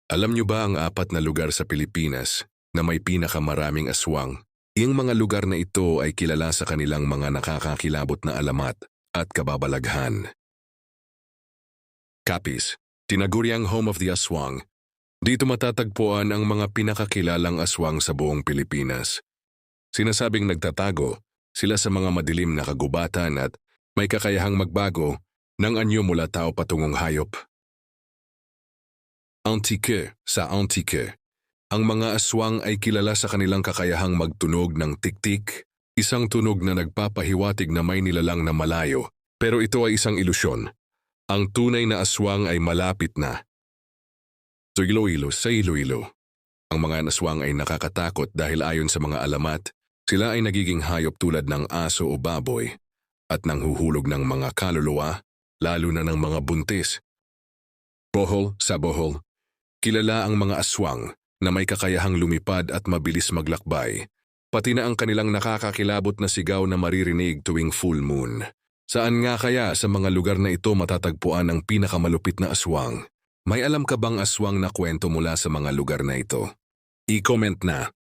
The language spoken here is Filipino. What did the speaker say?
Alam niyo ba ang 4 na lugar sa Pilipinas na may pinakamaraming aswang? Iyang mga lugar na ito ay kilala sa kanilang mga nakakakilabot na alamat at kababalaghan. Capiz, tinaguriang home of the aswang. Dito matatagpuan ang mga pinakakilalang aswang sa buong Pilipinas. Sinasabing nagtatago sila sa mga madilim na kagubatan at may kakayahang magbago ng anyo mula tao patungong hayop. Antique, sa Antique, ang mga aswang ay kilala sa kanilang kakayahang magtunog ng tik-tik, isang tunog na nagpapahiwatig na may nilalang na malayo, pero ito ay isang ilusyon. Ang tunay na aswang ay malapit na. Sa Iloilo, ang mga aswang ay nakakatakot dahil ayon sa mga alamat, sila ay nagiging hayop tulad ng aso o baboy at nanghuhulog ng mga kaluluwa, lalo na ng mga buntis. Bohol, sa Bohol, kilala ang mga aswang na may kakayahang lumipad at mabilis maglakbay, pati na ang kanilang nakakakilabot na sigaw na maririnig tuwing full moon. Saan nga kaya sa mga lugar na ito matatagpuan ang pinakamalupit na aswang? May alam ka bang aswang na kwento mula sa mga lugar na ito? I-comment na.